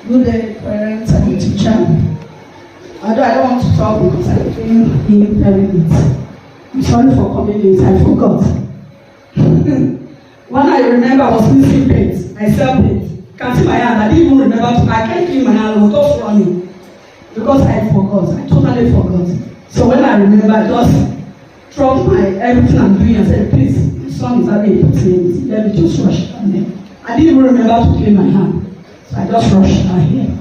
Good day, parents and the teacher. Although I don't want to talk because I came in very late. I'm sorry for coming late, I forgot. When I remember I was missing paint, I sell paint. Can't see my hand, I didn't even remember I can't clean my hand, I was just running. Because I forgot, I totally forgot. So when I remember, I just dropped my everything I'm doing and said, please, the son is having a pain, let me just rush down there. I didn't even remember to clean my hand. So I just rushed down here.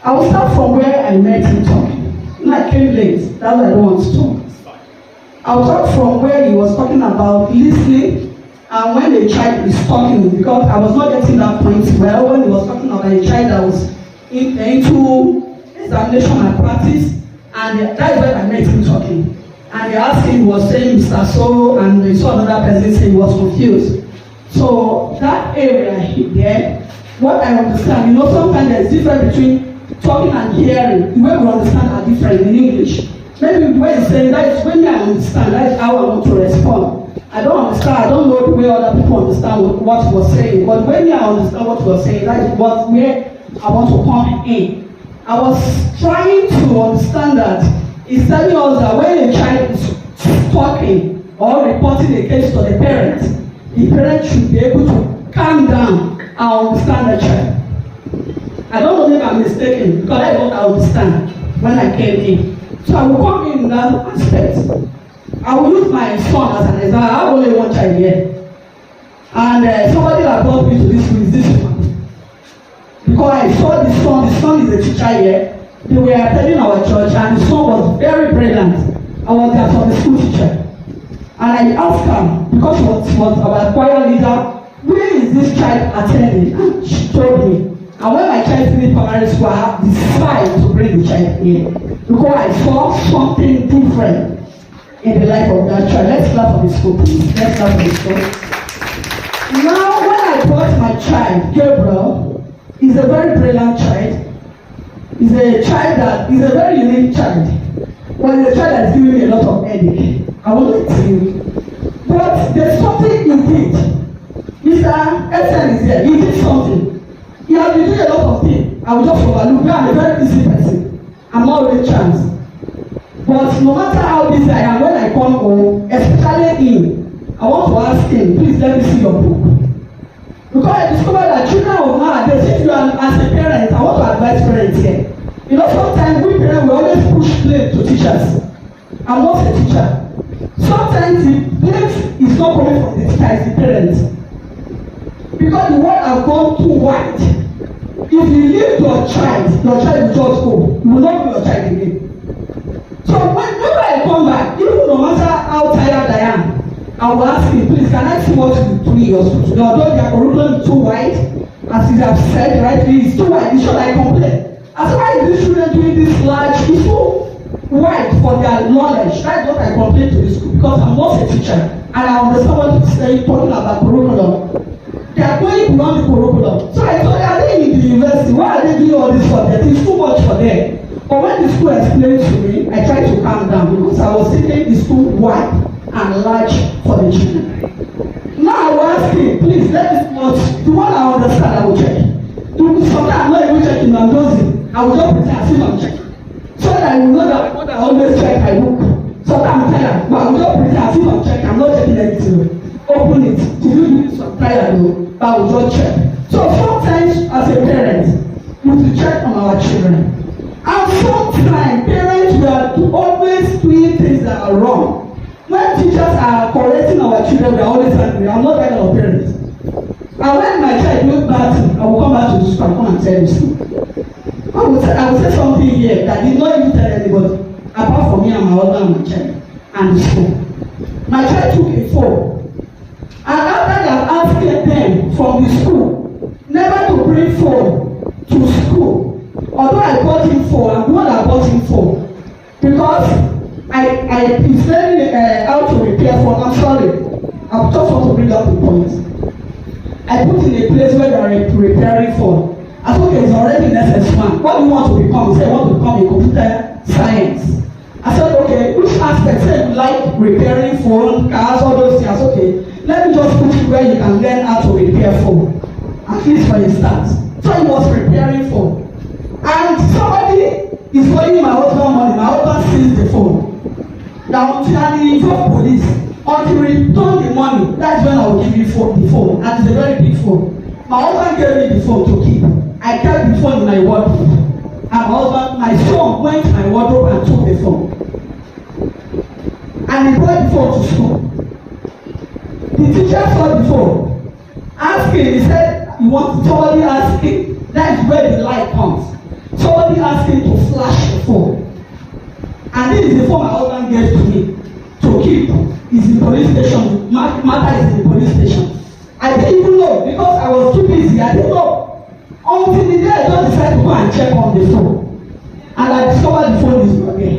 I will start from where I met him talking. When I came late, that's why I don't want to talk. I will talk from where he was talking about listening and when a child is talking, because I was not getting that point well when he was talking about a child that was into examination and practice, and that is where I met him talking. And they asked him, he was saying Mr. So, and they saw another person say he was confused. So that area there, what I understand, sometimes there's difference between talking and hearing. The way we understand are different in English. Maybe the way you say that is when I understand, that is how I want to respond. I don't understand, I don't know the way other people understand what he was saying, but when I understand what he was saying, that is where I want to come in. I was trying to understand that he's telling us that when a child is talking or reporting a case to the parent should be able to calm down and understand the child. I don't know if I'm mistaken, because I don't understand when I came in. So I will come in that aspect. I will use my son as an example. I have only one child here. And somebody that brought me to this school is this one. Because I saw the son is a teacher here. They were attending our church and the son was very brilliant. I was there for the school teacher. And I asked her, because she was our choir leader, where is this child attending? And she told me. And when my child finished primary school, I decided to bring the child here. Because I saw something different in the life of that child. Let's clap for the school, please. Let's clap for the school. Now, when I brought my child, Gabriel, he's a very brilliant child. He's a child that is a very unique child. But he's a child that's giving me a lot of headache. I want to tell you. But there's something he did. Mr. Edson is here. He did something. He has been doing a lot of things. I will just overlook. I'm a very busy person. I'm not really chance. But no matter how busy I am, when I come home, especially him, I want to ask him, please let me see your book. Because I discovered that children of nowadays, if you are as a parent, I want to advise parents here. Sometimes we parents will always push blame to teachers. I'm not a teacher. Sometimes the blame is not coming from the teacher, it's the parents. Because the world has gone too wide. If you leave your child will just go. You will not be your child again. So whenever I come back, even no matter how tired I am, I will ask him, please, can I see what you do in your school today? Although their curriculum is too wide, as you have said rightly, it's too wide. Should I complain? As why is this student doing this large? It's too wide for their knowledge. That's what I complain to the school, because I'm not a teacher and I understand what you're saying, talking about curriculum. They are going beyond the curriculum. So I thought, are they in the university? Why are they doing all this subject? It's too much for them. But when the school explained to me, I tried to calm down because I was thinking it's too wide and large for the children. Now I will ask him, please let this much. The one I understand, I will check. Sometimes I'm not even checking, I'm dozing. I will just pretend as if I'm checking. So that I will know that what I always check, I look. Sometimes I'm tired, but I will just pretend as if I'm checking. I'm not checking anything. Open it. If you do this, I'm tired though, but I will just check. So sometimes as a parent, we have to check on our children. And sometimes parents were always doing things that are wrong. When teachers are correcting our children, we are always angry. I'm not that kind of parent. And when my child goes bad, I will come back to the school and come and tell the school. I will say something here that did not even tell anybody, apart from me and my husband and my child and the school. My child took a phone. And after they have asked them from the school never to bring phone to school, although I bought him phone, I'm the one that bought him phone. Because I he's learning how to repair phone. I'm sorry. I just want to bring up the point. I put in a place where they are repairing phone. I thought okay, it's already in SS1. What do you want to become? He said, I want to become a computer science. I said, okay, which aspect? He said, like repairing phone, cars, all those things. I said, okay, let me just put you where you can learn how to repair phone. At least for a start. So he was preparing phone. I will give you the phone, and it's a very big phone. My husband gave me the phone to keep. I kept the phone in my wardrobe. And my son went to my wardrobe and took the phone. And he brought the phone to school. The teacher saw the phone. Asking, he said, he wants somebody asking, that is where the light comes. Somebody asking to flash the phone. And this is the phone my husband gave to me to keep. It's in police station. Matter is in the police station. I didn't even know because I was too busy. I didn't know. Until the day I just decided to go and check on the phone. And I discovered the phone is not there.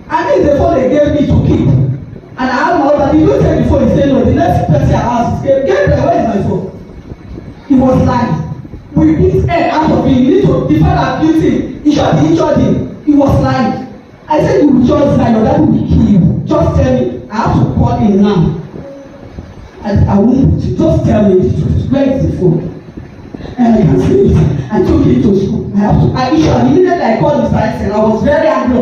And this is the phone they gave me to keep. And I asked my husband, did you take the phone? He said no. The next person I asked, Gabriel, where is my phone? He was lying. We beat air out of him. You need to, the father abused him. He injured him. He was lying. I said, you will just lie, your dad will kill you. Just tell me, I have to call him now. I won't, just tell me the truth. Where is the phone? And I can say it. I took it to school. Immediately I called Mr. Einstein. I was very angry.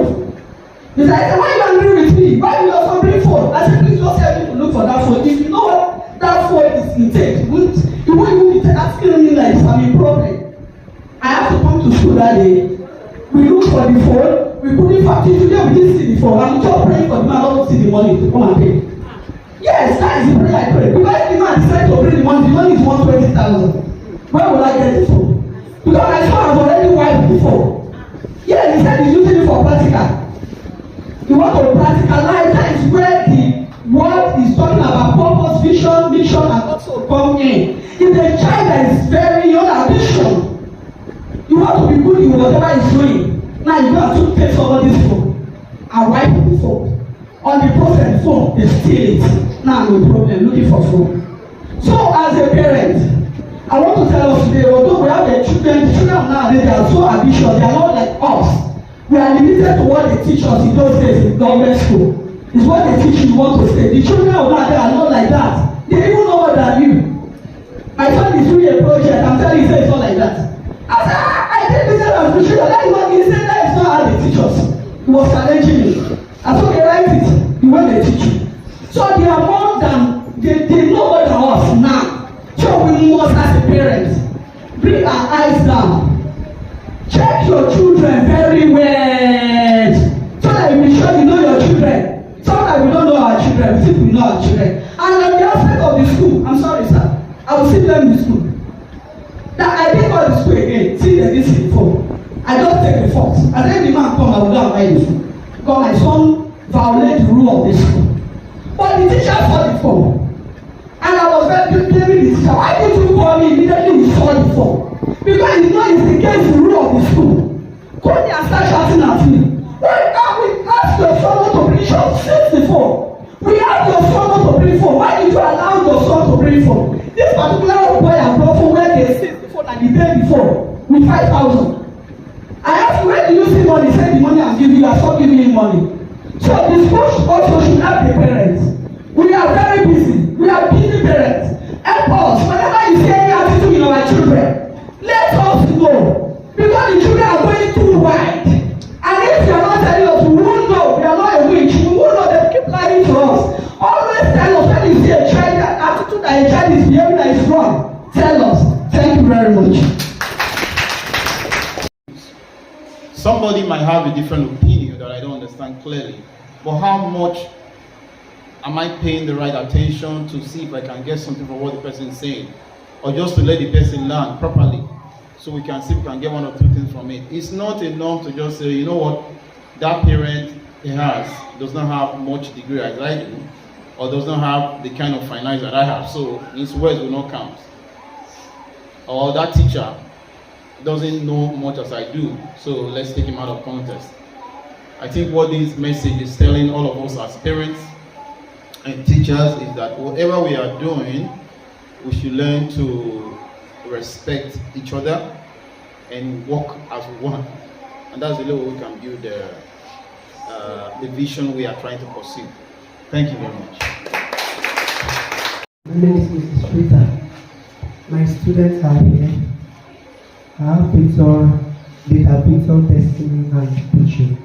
Mr. Einstein, why are you angry with me? Why do you also bring phone? I said, please just help me to look for that phone. If you know what that phone is intact, you won't even be asking me like I'm a problem. I have to come to school that day. We look for the phone. We couldn't find it. Today we didn't see the phone. I'm just praying for the man not to see the money to come and pay. Yes, that is the prayer I pray. Because the man decided to bring the money is 120,000. Where will I get the phone? Because I saw I've already wiped before. Yeah, he said he's using it for practical. You want to practicalize, that is where the word is talking about purpose, vision, mission, and also come in. If the child that is very young ambition, you want to be good in whatever he's doing. Now you go and take somebody's phone and wipe the phone. On the process phone, they steal it. Now no problem, looking for phone. So as a parent, I want to tell us today, although we have the children nowadays, they are so ambitious, they are not like us. We are limited to what they teach us in those days in government school. It's what they teach you want to say. The children of nowadays are not like that. They even know more than you. My son is doing a project, I'm telling you, it's not like that. I said, I did this and I'm sure that is what he said, that is not how they teach us. He was challenging me. I said, okay, write it the way they teach you. So they are more than, they know more than us now. So we must, as a parent, bring our eyes down. Check your children very well. So that you be sure you know your children. Sometimes we don't know our children, we think we know our children. And on the aspect of the school, I'm sorry, sir, I will see them in the school. That I didn't go to school again, see the this phone. I just take the fault. And then the man come, I will go and buy the phone. Because my son violated the rule of the school. But the teacher saw the phone. And I was very blaming the teacher. Why did you call me immediately you saw the phone? Because you know it's against the rule of the school. Call me and start shouting at me. Why can't we ask your son to bring the phone? We asked your son to bring phone. Why did you allow your son to bring phone? This particular boy has brought phone where they seized the phone and the day before with 5,000. I asked you, where do you see money? He said the money I'm giving you, I stop giving you money. So the school also should have the parents. We are very busy. We are busy parents. Help us. Whenever you see any attitude in our children, let us know. Because the children are going too wide. And if you are not telling us, we won't know. We are not a witch. We won't know. They keep lying to us. Always tell us when you see a child, that attitude that a child is behaving that is wrong. Tell us. Thank you very much. Somebody might have a different opinion that I don't understand clearly. But how much am I paying the right attention to see if I can get something from what the person is saying? Or just to let the person learn properly so we can see if we can get one or two things from it. It's not enough to just say, you know what, that parent does not have much degree as I do, or does not have the kind of finance that I have, so his words will not count. Or that teacher doesn't know much as I do, so let's take him out of context. I think what this message is telling all of us as parents and teachers is that whatever we are doing, we should learn to respect each other and work as one. And that's the way we can build the vision we are trying to pursue. Thank you very much. My name is Mrs. Rita. My students are here. I have picture, data picture, testing, and teaching.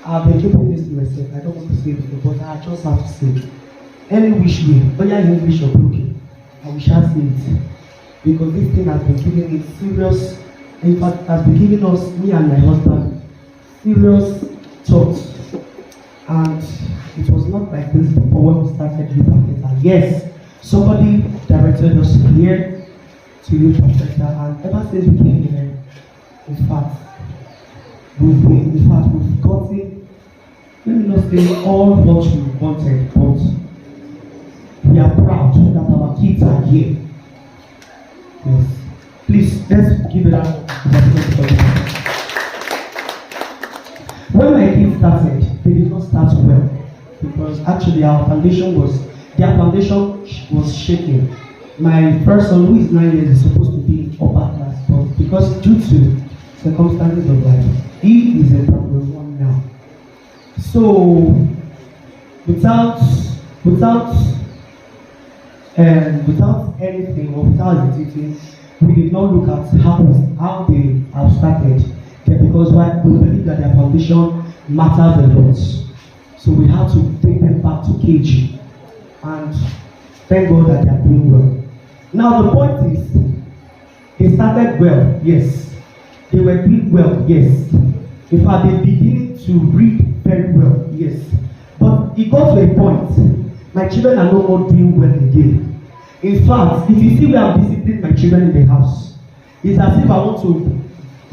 I've been keeping this to myself. I don't want to say it, but I just have to say it. any which way, whether in English or broken, and we shall see it. Because this thing has been giving me serious, in fact, has been giving us, me and my husband, serious thoughts. And it was not like this before when we started Hu-Perfectre. Yes, somebody directed us here to Hu-Perfectre, and ever since we came here, in fact, we've gotten, let me not say all what we wanted, but we are proud that our kids are here. Yes. Please, let's give it up. When my kids started, they did not start well because actually their foundation was shaking. My first son, who is 9 years, is supposed to be in upper class, but because due to circumstances of life, he is in primary 1 now. So, without anything or without hesitating, we did not look at how they have started. Because we believe that their foundation matters a lot. So we have to take them back to KG. And thank God that they are doing well. Now the point is, they started well, yes. They were doing well, yes. In fact, they began to read very well, yes. But it got to a point, my children are no more doing well again. In fact, if you see where I'm disciplining my children in the house, it's as if I want to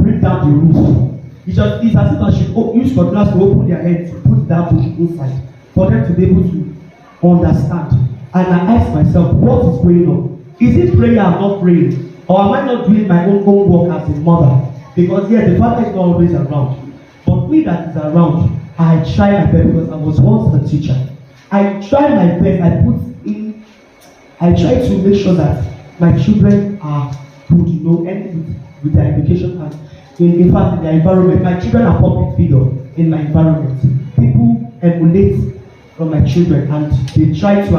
bring down the roof. It's as if I should use cutlass to open their head to put that book inside for them to be able to understand. And I ask myself, what is going on? Is it prayer I'm not praying? Or am I not doing my own work as a mother? Because yes, the father is not always around. But me that is around, I try my best because I was once a teacher. I try my best, I try to make sure that my children are good, and with their education and in fact in their environment. My children are public figure in my environment. People emulate from my children and they try to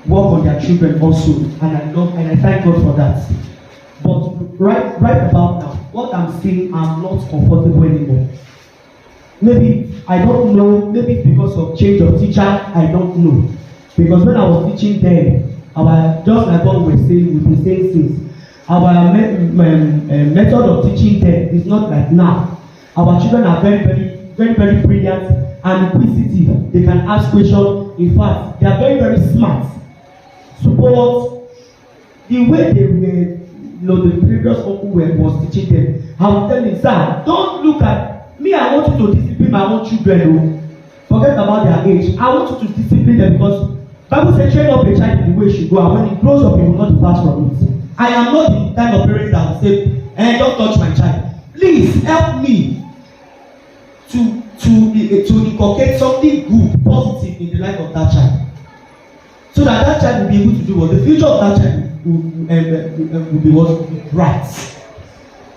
work on their children also, and I thank God for that. But right about now, what I'm saying, I'm not comfortable anymore. Maybe I don't know, maybe it's because of change of teacher, I don't know. Because when I was teaching them, just like what we were saying, we've been saying since, our method of teaching them is not like now. Our children are very, very, very, very brilliant and inquisitive. They can ask questions. In fact, they are very, very smart. So, but the way they were, the previous uncle was teaching them, I was telling him, sir, don't look at me. I want you to discipline my own children. Forget about their age. I want you to discipline them because Bible says train up a child in the way he should go, and when he grows up, he will not depart from it. I am not the kind of parents that will say, don't touch my child. Please help me to inculcate something good, positive in the life of that child. So that child will be able to do what the future of that child will be what right.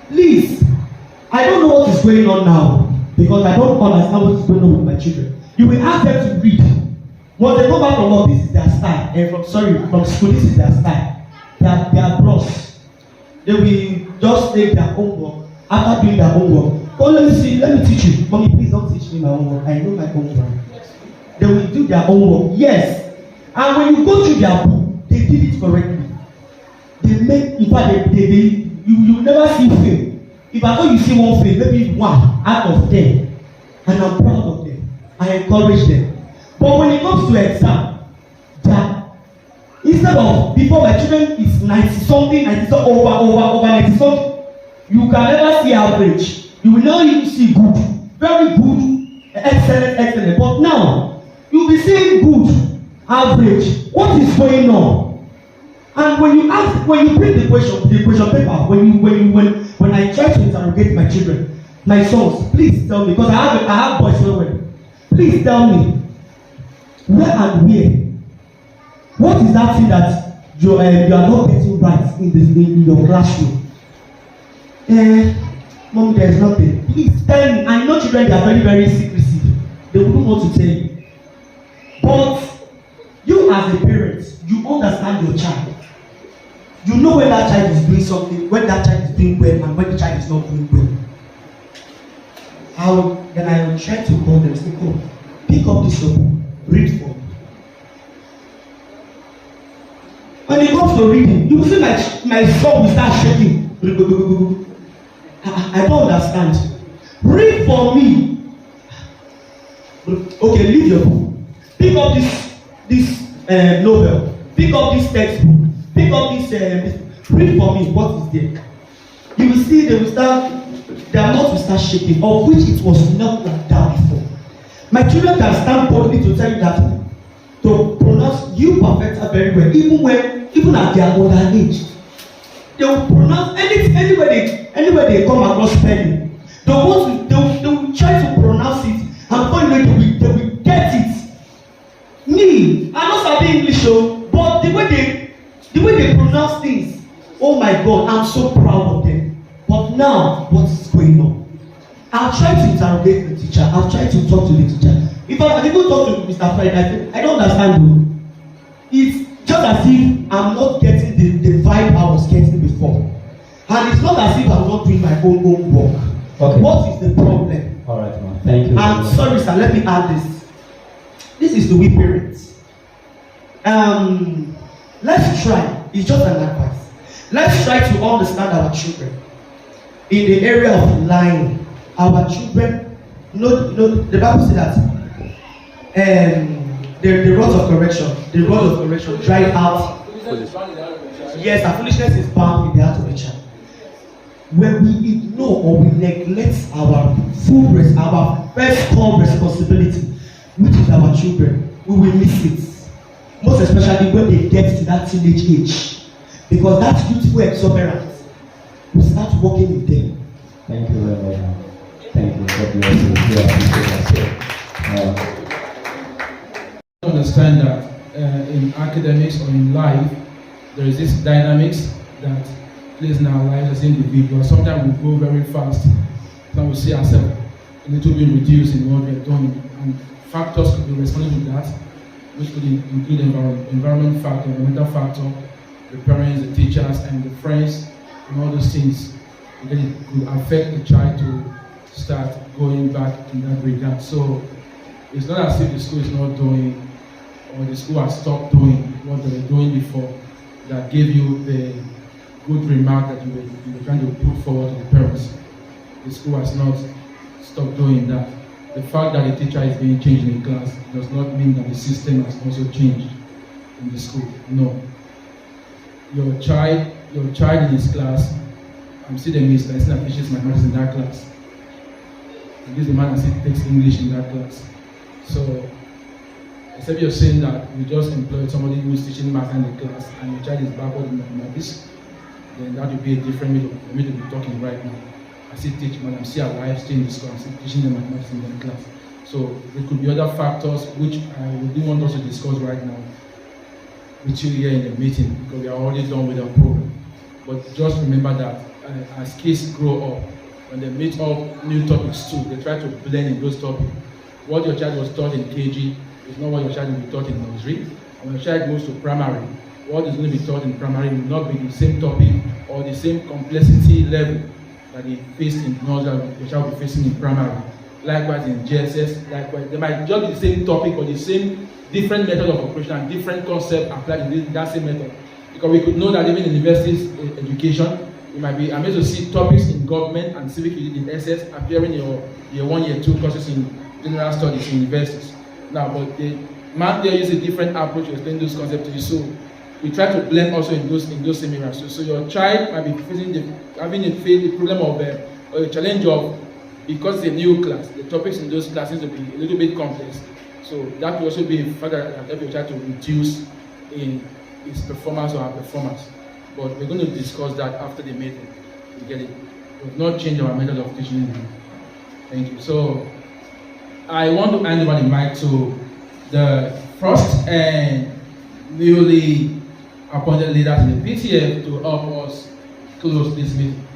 Please, I don't know what is going on now because I don't understand what is going on with my children. You will ask them to read. Once they go back from work, this is their style. And from school, this is their style. They are bros. They will just take their homework after doing their homework. Oh, let me teach you. Mommy, please don't teach me my homework. I know my homework. They will do their homework. Yes. And when you go through their book, they did it correctly. They make, in fact, you will never see fail. If I know you see one fail, maybe 1 out of 10, and I'm proud of them. I encourage them. But when it comes to exam, instead of before my children is 90-something, over 90-something, you can never see average. You will never even see good, very good, excellent. But now you'll be seeing good, average. What is going on? And when you print the question paper, when I try to interrogate my children, my sons, please tell me, because I have boys somewhere. Please tell me. Where and where? What is that thing that you are not getting right in your classroom? Mom, there is nothing. Please tell me. I know children, they are very, very secretive. They wouldn't want to tell you. But you as a parent, you understand your child. You know when that child is doing something, when that child is doing well, and when the child is not doing well. Then I will try to call them, say, pick up this book. read for me. When it comes to reading, you will see my soul will start shaking. I don't understand. Read for me. Okay, leave your book. Pick up this novel. Pick up this textbook. Pick up this. Read for me. What is there? You will see their mouth will start shaking, of which it was not like that before. My children can stand boldly to tell you that to pronounce Hu-Perfectre very well, even at their older age. They will pronounce anything anywhere they come across spelling. They will try to pronounce it, and before you know they will get it. Me, I don't study English, but the way they pronounce things, oh my God, I'm so proud of them. But now, what is going on? I've tried to interrogate the teacher. I've tried to talk to the teacher. If I even talk to Mr. Fred, I don't understand though. It's just as if I'm not getting the vibe I was getting before. And it's not as if I'm not doing my own work. Okay. What is the problem? All right, man. Thank you. I'm sorry, sir. Let me add this. This is to we parents. Let's try. It's just an advice. Let's try to understand our children. In the area of lying, our children, the Bible says that the rod of correction drive out. Yes, and foolishness is bound in the heart of a child. When we ignore or we neglect our first core responsibility, which is our children, we will miss it. Most especially when they get to that teenage age, because that youthful exuberance will start working in them. Thank you very much. Thank you. God bless you. We appreciate that. Understand that in academics or in life, there is this dynamics that plays in our lives as individuals. Sometimes we go very fast. Sometimes we see ourselves a little bit reduced in what we are doing. And factors could be responding to that, which could include environment factor, environmental factor, the parents, the teachers, and the friends, and all those things. And then it could affect the child to start going back in that regard. So it's not as if the school is not doing, or the school has stopped doing what they were doing before, that gave you the good remark that you were trying to put forward to the parents. The school has not stopped doing that. The fact that the teacher is being changed in class does not mean that the system has also changed in the school. No. Your child in his class, I'm still the minister, I still teaches mathematics in that class. And this is the man that still takes English in that class. So, except you're saying that you just employed somebody who is teaching math in the class and your child is backward in mathematics, then that would be a different way for me to be talking right now. I still teach math, I'm still alive, still in the school, I'm still teaching them mathematics in that class. So there could be other factors which I wouldn't want us to discuss right now with you here in the meeting, because we are already done with our program. But just remember that as kids grow up, when they meet up new topics too, they try to blend in those topics. What your child was taught in KG is not what your child will be taught in nursery. And when your child goes to primary, what is going to be taught in primary will not be the same topic or the same complexity level that he faced in nursery that your child will be facing in primary. Likewise in GSS, likewise, they might just be the same topic or the same different method of operation and different concept applied in that same method. Because we could know that even in university education, you might be amazed to see topics in government and civic in SS appearing in your 1 year 2 courses in general studies in universities. Now, but the man there uses a different approach to explain those concepts to you. So we try to blend also in those same areas. So your child might be facing the problem of or a challenge of, because it's a new class, the topics in those classes will be a little bit complex. So that will also be a factor that help your child to reduce in his performance or her performance. But we're going to discuss that after the meeting. You get it? We've not changed our method of teaching. Thank you. So I want to hand over the mic to the first and newly appointed leader in the PTF to help us close this meeting.